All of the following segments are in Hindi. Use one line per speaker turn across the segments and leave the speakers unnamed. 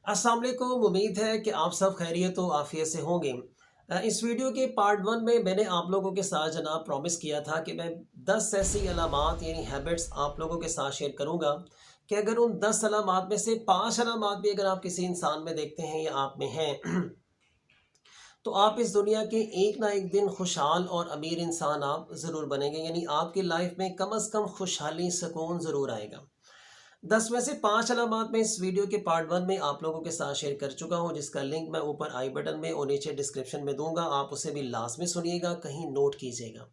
अस्सलाम वालेकुम। उम्मीद है कि आप सब खैरियत तो आफियत से होंगे। इस वीडियो के पार्ट वन में मैंने आप लोगों के साथ जनाब प्रॉमिस किया था कि मैं 10 ऐसी अलामात यानी हैबिट्स आप लोगों के साथ शेयर करूंगा कि अगर उन 10 अलामात में से 5 अलामात भी अगर आप किसी इंसान में देखते हैं या आप में हैं तो आप इस दुनिया के एक ना एक दिन खुशहाल और अमीर इंसान आप ज़रूर बनेंगे, यानी आपकी लाइफ में कम अज़ कम खुशहाली सुकून ज़रूर आएगा। 10 में से 5 अलामात मैं इस वीडियो के पार्ट वन में आप लोगों के साथ शेयर कर चुका हूं, जिसका लिंक मैं ऊपर आई बटन में और नीचे डिस्क्रिप्शन में दूंगा। आप उसे भी लाजमी सुनिएगा, कहीं नोट कीजिएगा।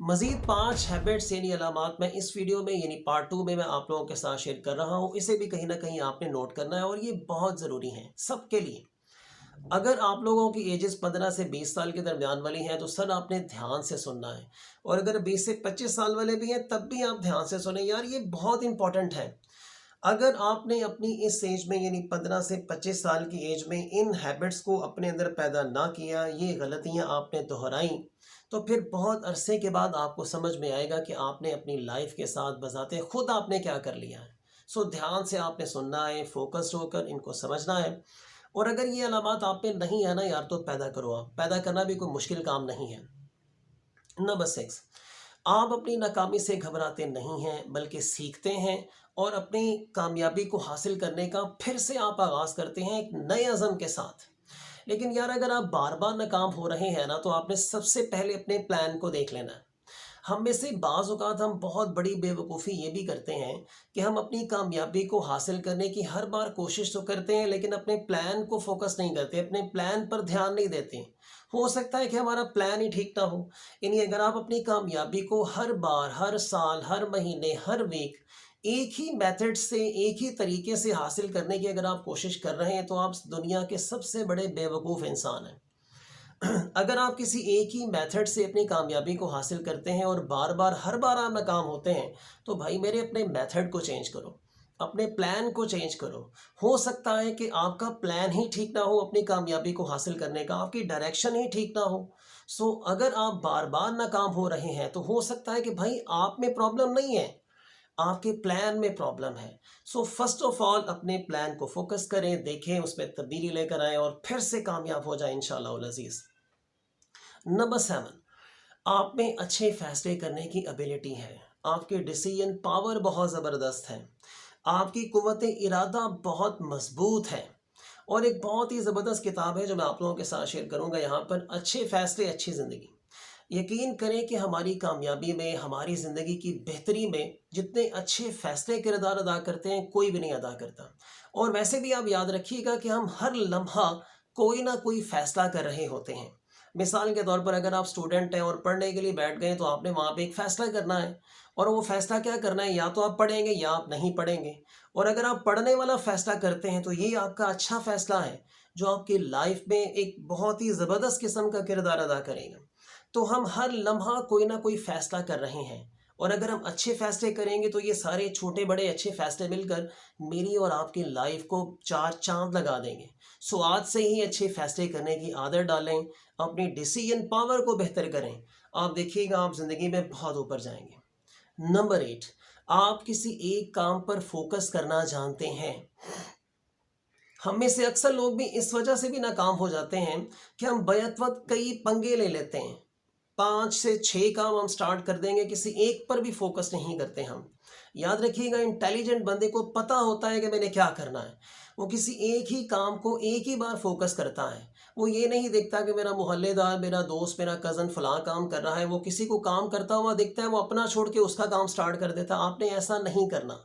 मजीद 5 हैबिट्स यानी अलामात मैं इस वीडियो में यानी पार्ट टू में मैं आप लोगों के साथ शेयर कर रहा हूं। इसे भी कहीं ना कहीं आपने नोट करना है और ये बहुत ज़रूरी है सबके लिए। अगर आप लोगों की एजेस 15 से 20 साल के दरमियान वाली हैं तो सर आपने ध्यान से सुनना है, और अगर 20 से 25 साल वाले भी हैं तब भी आप ध्यान से सुने यार, ये बहुत इंपॉर्टेंट है। अगर आपने अपनी इस एज में यानी 15 से 25 साल की एज में इन हैबिट्स को अपने अंदर पैदा ना किया, ये गलतियां आपने दोहराई, तो फिर बहुत अरसे के बाद आपको समझ में आएगा कि आपने अपनी लाइफ के साथ बजाते खुद आपने क्या कर लिया है। सो ध्यान से आपने सुनना है, फोकस्ड होकर इनको समझना है। और अगर ये अलामात आप पे नहीं है ना यार, तो पैदा करो। आप पैदा करना भी कोई मुश्किल काम नहीं है। नंबर 6, आप अपनी नाकामी से घबराते नहीं हैं बल्कि सीखते हैं और अपनी कामयाबी को हासिल करने का फिर से आप आगाज़ करते हैं एक नए अज़म के साथ। लेकिन यार अगर आप बार बार नाकाम हो रहे हैं ना, तो आपने सबसे पहले अपने प्लान को देख लेना है। हम में से बाज़ औक़ात हम बहुत बड़ी बेवकूफ़ी ये भी करते हैं कि हम अपनी कामयाबी को हासिल करने की हर बार कोशिश तो करते हैं, लेकिन अपने प्लान को फ़ोकस नहीं करते, अपने प्लान पर ध्यान नहीं देते। हो सकता है कि हमारा प्लान ही ठीक ना हो। यानी अगर आप अपनी कामयाबी को हर बार, हर साल, हर महीने, हर वीक एक ही मेथड से, एक ही तरीके से हासिल करने की अगर आप कोशिश कर रहे हैं, तो आप दुनिया के सबसे बड़े बेवकूफ़ इंसान हैं। अगर आप किसी एक ही मेथड से अपनी कामयाबी को हासिल करते हैं और बार बार हर बार आप नाकाम होते हैं, तो भाई मेरे अपने मेथड को चेंज करो, अपने प्लान को चेंज करो। हो सकता है कि आपका प्लान ही ठीक ना हो अपनी कामयाबी को हासिल करने का, आपकी डायरेक्शन ही ठीक ना हो। सो अगर आप बार बार नाकाम हो रहे हैं तो हो सकता है कि भाई आप में प्रॉब्लम नहीं है, आपके प्लान में प्रॉब्लम है। सो फर्स्ट ऑफ ऑल अपने प्लान को फोकस करें, देखें, उसमें तब्दीली लेकर आएँ और फिर से कामयाब हो जाए इंशाल्लाह उल अज़ीज़। नंबर 7, आप में अच्छे फैसले करने की एबिलिटी है। आपकी डिसीजन पावर बहुत ज़बरदस्त है। आपकी कुव्वत इरादा बहुत मजबूत है। और एक बहुत ही ज़बरदस्त किताब है जो मैं आप लोगों के साथ शेयर करूंगा यहाँ पर, अच्छे फैसले अच्छी ज़िंदगी। यकीन करें कि हमारी कामयाबी में, हमारी ज़िंदगी की बेहतरी में जितने अच्छे फैसले किरदार अदा करते हैं कोई भी नहीं अदा करता। और वैसे भी आप याद रखिएगा कि हम हर लम्हा कोई ना कोई फ़ैसला कर रहे होते हैं। मिसाल के तौर पर अगर आप स्टूडेंट हैं और पढ़ने के लिए बैठ गए, तो आपने वहाँ पे एक फ़ैसला करना है। और वो फ़ैसला क्या करना है, या तो आप पढ़ेंगे या आप नहीं पढ़ेंगे। और अगर आप पढ़ने वाला फ़ैसला करते हैं तो ये आपका अच्छा फ़ैसला है जो आपकी लाइफ में एक बहुत ही ज़बरदस्त किस्म का किरदार अदा करेगा। तो हम हर लम्हा कोई ना कोई फ़ैसला कर रहे हैं, और अगर हम अच्छे फ़ैसले करेंगे तो ये सारे छोटे बड़े अच्छे फ़ैसले मिलकर मेरी और आपकी लाइफ को चार चाँद लगा देंगे। सो आज से ही अच्छे फ़ैसले करने की आदत डालें, अपनी डिसीजन पावर को बेहतर करें। आप देखिएगा आप ज़िंदगी में बहुत ऊपर जाएंगे। नंबर 8, आप किसी एक काम पर फोकस करना जानते हैं। हम में से अक्सर लोग भी इस वजह से भी नाकाम हो जाते हैं कि हम बैत वक्त कई पंगे ले लेते हैं। 5 से 6 काम हम स्टार्ट कर देंगे, किसी एक पर भी फोकस नहीं करते हम। याद रखिएगा, इंटेलिजेंट बंदे को पता होता है कि मैंने क्या करना है। वो किसी एक ही काम को एक ही बार फोकस करता है। वो ये नहीं देखता कि मेरा मोहल्लेदार, मेरा दोस्त, मेरा कज़न फलां काम कर रहा है, वो किसी को काम करता हुआ दिखता है, वो अपना छोड़ के उसका काम स्टार्ट कर देता है। आपने ऐसा नहीं करना।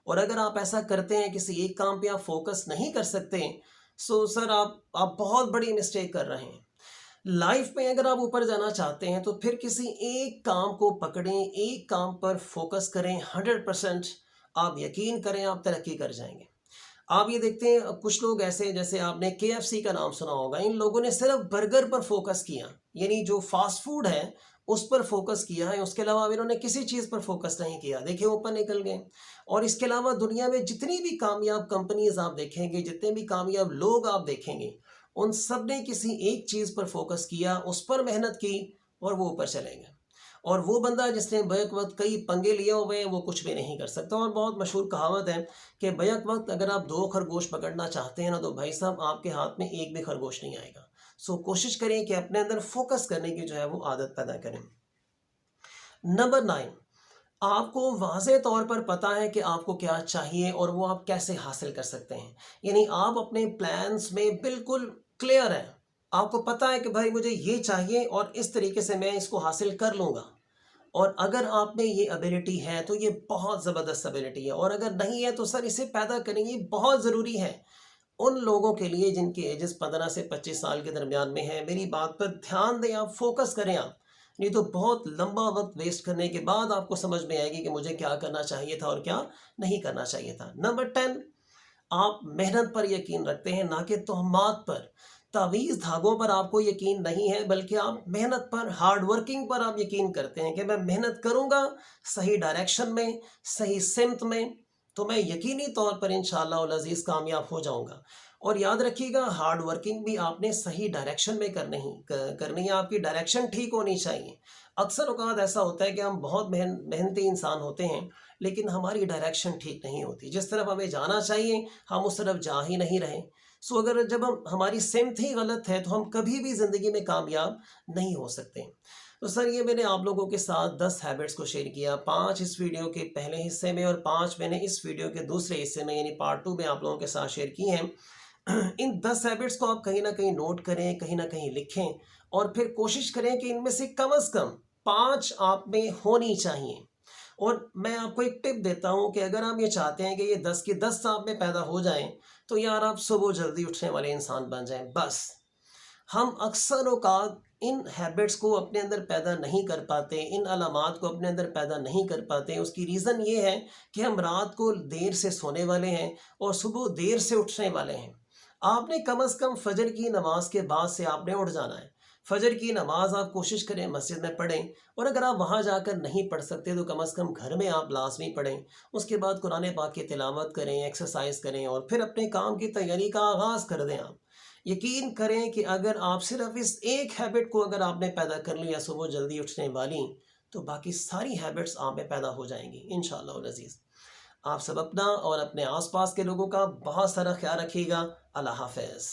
और अगर आप ऐसा करते हैं, किसी एक काम पे आप फोकस नहीं कर सकते, सो सर आप बहुत बड़ी मिस्टेक कर रहे हैं। लाइफ में अगर आप ऊपर जाना चाहते हैं तो फिर किसी एक काम को पकड़ें, एक काम पर फोकस करें 100%। आप यकीन करें आप तरक्की कर जाएंगे। आप ये देखते हैं कुछ लोग ऐसे, जैसे आपने KFC का नाम सुना होगा, इन लोगों ने सिर्फ बर्गर पर फोकस किया, यानी जो फास्ट फूड है उस पर फोकस किया है। उसके अलावा इन्होंने किसी चीज़ पर फोकस नहीं किया, देखिए ऊपर निकल गए। और इसके अलावा दुनिया में जितनी भी कामयाब कंपनीज आप देखेंगे, जितने भी कामयाब लोग आप देखेंगे, उन सब ने किसी एक चीज़ पर फोकस किया, उस पर मेहनत की और वो ऊपर चले गए। और वो बंदा जिसने बैक वक्त कई पंगे लिए हुए हैं वो कुछ भी नहीं कर सकता। और बहुत मशहूर कहावत है कि बैक वक्त अगर आप 2 खरगोश पकड़ना चाहते हैं ना, तो भाई साहब आपके हाथ में एक भी खरगोश नहीं आएगा। सो कोशिश करें कि अपने अंदर फोकस करने की जो है वो आदत पैदा करें। नंबर 9, आपको वाज़े तौर पर पता है कि आपको क्या चाहिए और वो आप कैसे हासिल कर सकते हैं। यानी आप अपने प्लान्स में बिल्कुल क्लियर हैं। आपको पता है कि भाई मुझे ये चाहिए और इस तरीके से मैं इसको हासिल कर लूँगा। और अगर आप में ये एबिलिटी है तो ये बहुत ज़बरदस्त एबिलिटी है, और अगर नहीं है तो सर इसे पैदा करें, ये बहुत ज़रूरी है। उन लोगों के लिए जिनकी एजेस 15 से 25 साल के दरमियान में है, मेरी बात पर ध्यान दें, आप फोकस करें आप। नहीं तो बहुत लंबा वक्त वेस्ट करने के बाद आपको समझ में आएगी कि मुझे क्या करना चाहिए था और क्या नहीं करना चाहिए था। नंबर 10, आप मेहनत पर यकीन रखते हैं, ना कि तोहमात पर, तावीज़ धागों पर आपको यकीन नहीं है, बल्कि आप मेहनत पर, हार्ड वर्किंग पर आप यकीन करते हैं कि मैं मेहनत करूँगा सही डायरेक्शन में, सही सिमत में, तो मैं यकीनी तौर पर इंशाअल्लाह अल अज़ीज़ कामयाब हो जाऊँगा। और याद रखिएगा, हार्ड वर्किंग भी आपने सही डायरेक्शन में करनी है, आपकी डायरेक्शन ठीक होनी चाहिए। अक्सर औक़ात ऐसा होता है कि हम बहुत मेहनती इंसान होते हैं, लेकिन हमारी डायरेक्शन ठीक नहीं होती। जिस तरफ हमें जाना चाहिए, हम उस तरफ जा ही नहीं रहे। सो अगर जब हमारी सिमत ही गलत है, तो हम कभी भी ज़िंदगी में कामयाब नहीं हो सकते। तो सर ये मैंने आप लोगों के साथ 10 हैबिट्स को शेयर किया, 5 इस वीडियो के पहले हिस्से में और 5 मैंने इस वीडियो के दूसरे हिस्से में यानी पार्ट 2 में आप लोगों के साथ शेयर की हैं। इन 10 हैबिट्स को आप कहीं न कहीं नोट करें, कहीं न कहीं लिखें, और फिर कोशिश करें कि इनमें से कम 5 आप में होनी चाहिए। और मैं आपको एक टिप देता हूँ कि अगर आप ये चाहते हैं कि ये 10 की 10 आप में पैदा हो जाएँ, तो यार आप सुबह जल्दी उठने वाले इंसान बन जाएँ बस। हम अक्सर औक़ात इन हैबिट्स को अपने अंदर पैदा नहीं कर पाते, इन अलामात को अपने अंदर पैदा नहीं कर पाते। उसकी रीज़न ये है कि हम रात को देर से सोने वाले हैं और सुबह देर से उठने वाले हैं। आपने कम से कम फ़जर की नमाज के बाद से आपने उठ जाना है। फ़जर की नमाज आप कोशिश करें मस्जिद में पढ़ें, और अगर आप वहाँ जाकर नहीं पढ़ सकते तो कम से कम घर में आप लाज़मी पढ़ें। उसके बाद कुरान पाक की तिलावत करें, एक्सरसाइज करें, और फिर अपने काम की तैयारी का आगाज़ कर दें आप। यकीन करें कि अगर आप सिर्फ़ इस एक हैबिट को अगर आपने पैदा कर लिया, सुबह जल्दी उठने वाली, तो बाकी सारी हैबिट्स आप में पैदा हो जाएँगी इंशाअल्लाह अल अज़ीज़। आप सब अपना और अपने आस-पास के लोगों का बहुत सारा ख़्याल रखिएगा। अल्लाह हाफ़िज़।